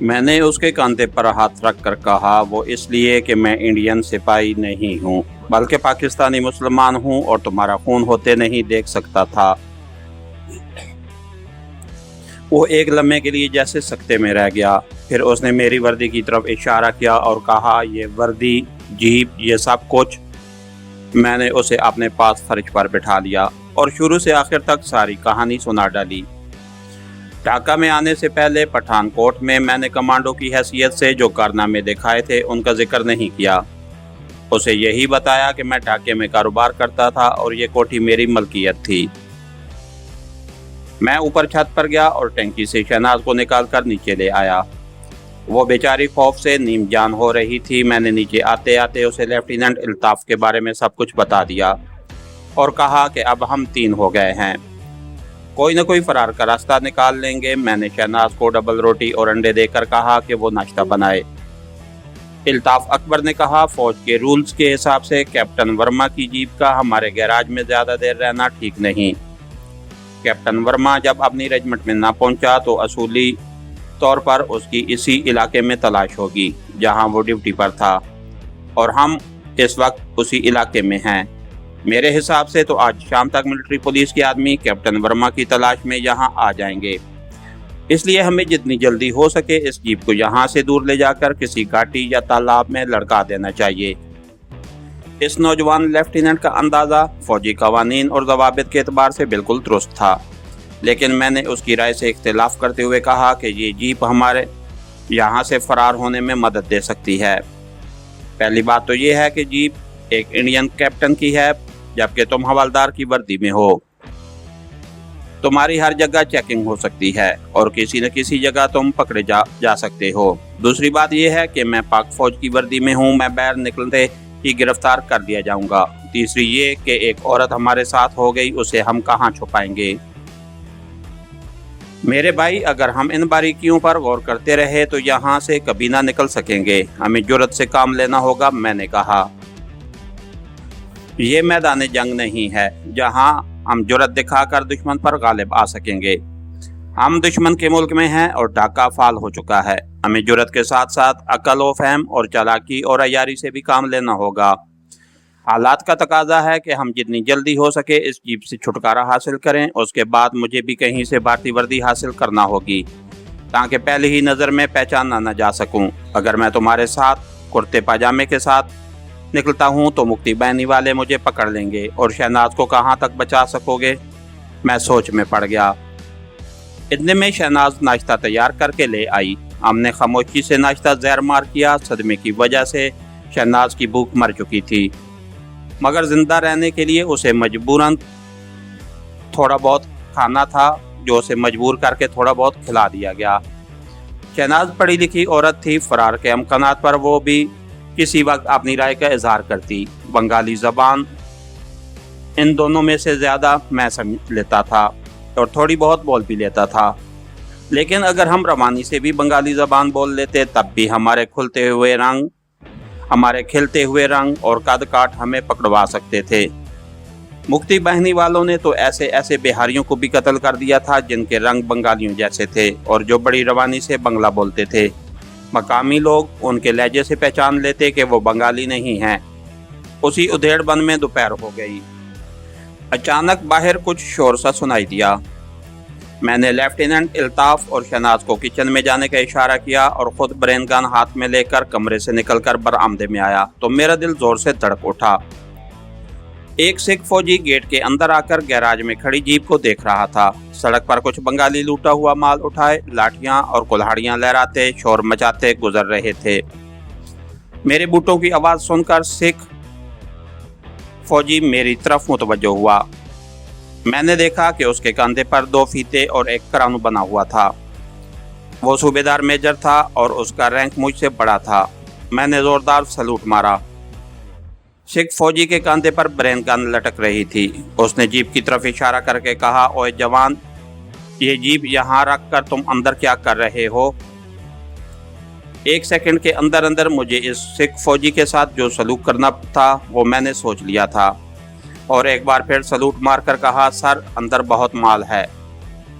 میں نے اس کے کاندھے پر ہاتھ رکھ کر کہا، وہ اس لیے کہ میں انڈین سپاہی نہیں ہوں بلکہ پاکستانی مسلمان ہوں اور تمہارا خون ہوتے نہیں دیکھ سکتا تھا۔ وہ ایک لمحے کے لیے جیسے سکتے میں رہ گیا، پھر اس نے میری وردی کی طرف اشارہ کیا اور کہا، یہ وردی، جیپ، یہ سب کچھ۔ میں نے اسے اپنے پاس فرش پر بٹھا لیا اور شروع سے آخر تک ساری کہانی سنا ڈالی۔ ڈھاکہ میں آنے سے پہلے پٹھان کوٹ میں نے کمانڈو کی حیثیت سے جو کارنامے دکھائے تھے ان کا ذکر نہیں کیا۔ اسے یہی بتایا کہ میں ڈھاکے میں کاروبار کرتا تھا اور یہ کوٹھی میری ملکیت تھی۔ میں اوپر چھت پر گیا اور ٹینکی سے شہناز کو نکال کر نیچے لے آیا۔ وہ بیچاری خوف سے نیم جان ہو رہی تھی۔ میں نے نیچے آتے آتے اسے لیفٹیننٹ الطاف کے بارے میں سب کچھ بتا دیا اور کہا کہ اب ہم 3 ہو گئے ہیں، کوئی نہ کوئی فرار کا راستہ نکال لیں گے۔ میں نے شہناز کو ڈبل روٹی اور انڈے دے کر کہا کہ وہ ناشتہ بنائے۔ الطاف اکبر نے کہا، فوج کے رولز کے حساب سے کیپٹن ورما کی جیپ کا ہمارے گیراج میں زیادہ دیر رہنا ٹھیک نہیں۔ کیپٹن ورما جب اپنی ریجمنٹ میں نہ پہنچا تو اصولی طور پر اس کی اسی علاقے میں تلاش ہوگی جہاں وہ ڈیوٹی پر تھا، اور ہم اس وقت اسی علاقے میں ہیں۔ میرے حساب سے تو آج شام تک ملٹری پولیس کے آدمی کیپٹن ورما کی تلاش میں یہاں آ جائیں گے، اس لیے ہمیں جتنی جلدی ہو سکے اس جیپ کو یہاں سے دور لے جا کر کسی گھاٹی یا تالاب میں لڑکا دینا چاہیے۔ اس نوجوان لیفٹیننٹ کا اندازہ فوجی قوانین اور ضوابط کے اعتبار سے بالکل درست تھا، لیکن میں نے اس کی رائے سے اختلاف کرتے ہوئے کہا کہ یہ جیپ ہمارے یہاں سے فرار ہونے میں مدد دے سکتی ہے۔ پہلی بات تو یہ ہے کہ جیپ ایک انڈین کیپٹن کی ہے، جبکہ تم حوالدار کی وردی میں ہو۔ تمہاری ہر جگہ چیکنگ ہو سکتی ہے اور کسی نہ کسی جگہ تم پکڑے جا سکتے ہو۔ دوسری بات یہ ہے کہ میں پاک فوج کی وردی میں ہوں، میں باہر نکلتے ہی گرفتار کر لیا جاؤں گا۔ تیسری یہ کہ ایک عورت ہمارے ساتھ ہو گئی، اسے ہم کہاں چھپائیں گے؟ میرے بھائی، اگر ہم ان باریکیوں پر غور کرتے رہے تو یہاں سے کبھی نہ نکل سکیں گے۔ ہمیں جرأت سے کام لینا ہوگا، میں نے کہا۔ یہ میدان جنگ نہیں ہے جہاں ہم جرأت دکھا کر دشمن پر غالب آ سکیں گے۔ ہم دشمن کے ملک میں ہیں اور ڈھاکہ فعال ہو چکا ہے۔ ہمیں جرأت کے ساتھ ساتھ عقل و فہم اور چالاکی اور عیاری سے بھی کام لینا ہوگا۔ حالات کا تقاضا ہے کہ ہم جتنی جلدی ہو سکے اس جیپ سے چھٹکارا حاصل کریں۔ اس کے بعد مجھے بھی کہیں سے بھارتی وردی حاصل کرنا ہوگی تاکہ پہلی ہی نظر میں پہچانا نہ جا سکوں۔ اگر میں تمہارے ساتھ کرتے پاجامے کے ساتھ نکلتا ہوں تو مکتی بہنی والے مجھے پکڑ لیں گے، اور شہناز کو کہاں تک بچا سکو گے؟ میں سوچ میں پڑ گیا۔ اتنے میں شہناز ناشتہ تیار کر کے لے آئی۔ ہم نے خاموشی سے ناشتہ زہر مار کیا۔ صدمے کی وجہ سے شہناز کی بھوک مر چکی تھی، مگر زندہ رہنے کے لیے اسے مجبوراً تھوڑا بہت کھانا تھا، جو اسے مجبور کر کے تھوڑا بہت کھلا دیا گیا۔ شہناز پڑھی لکھی عورت تھی، فرار کے امکانات پر وہ بھی کسی وقت اپنی رائے کا اظہار کرتی۔ بنگالی زبان ان دونوں میں سے زیادہ میں سمجھ لیتا تھا اور تھوڑی بہت بول بھی لیتا تھا، لیکن اگر ہم روانی سے بھی بنگالی زبان بول لیتے تب بھی ہمارے کھلتے ہوئے رنگ اور قد کاٹ ہمیں پکڑوا سکتے تھے۔ مکتی بہنی والوں نے تو ایسے بہاریوں کو بھی قتل کر دیا تھا جن کے رنگ بنگالیوں جیسے تھے اور جو بڑی روانی سے بنگلہ بولتے تھے۔ مقامی لوگ ان کے لہجے سے پہچان لیتے کہ وہ بنگالی نہیں ہیں۔ اسی ادھیڑ بن میں دوپہر ہو گئی۔ اچانک باہر کچھ شور سا سنائی دیا۔ میں نے لیفٹیننٹ الطاف اور شہناز کو کچن میں جانے کا اشارہ کیا اور خود برین گن ہاتھ میں لے کر کمرے سے نکل کر برآمدے میں آیا تو میرا دل زور سے دھڑک اٹھا۔ ایک سکھ فوجی گیٹ کے اندر آ کر گیراج میں کھڑی جیپ کو دیکھ رہا تھا۔ سڑک پر کچھ بنگالی لوٹا ہوا مال اٹھائے لاٹھیاں اور کلہاڑیاں لہراتے شور مچاتے گزر رہے تھے۔ میرے بوٹوں کی آواز سن کر سکھ فوجی میری طرف متوجہ ہوا۔ میں نے دیکھا کہ اس کے کاندھے پر 2 فیتے اور ایک کرانو بنا ہوا تھا۔ وہ صوبیدار میجر تھا اور اس کا رینک مجھ سے بڑا تھا۔ میں نے زوردار سلوٹ مارا۔ سکھ فوجی کے کاندھے پر برین گن لٹک رہی تھی۔ اس نے جیپ کی طرف اشارہ کر کے کہا، اوے جوان، یہ جیپ یہاں رکھ کر تم اندر کیا کر رہے ہو؟ 1 سیکنڈ کے اندر مجھے اس سکھ فوجی کے ساتھ جو سلوک کرنا تھا وہ میں نے سوچ لیا تھا، اور ایک بار پھر سلوٹ مار کر کہا، سر، اندر بہت مال ہے۔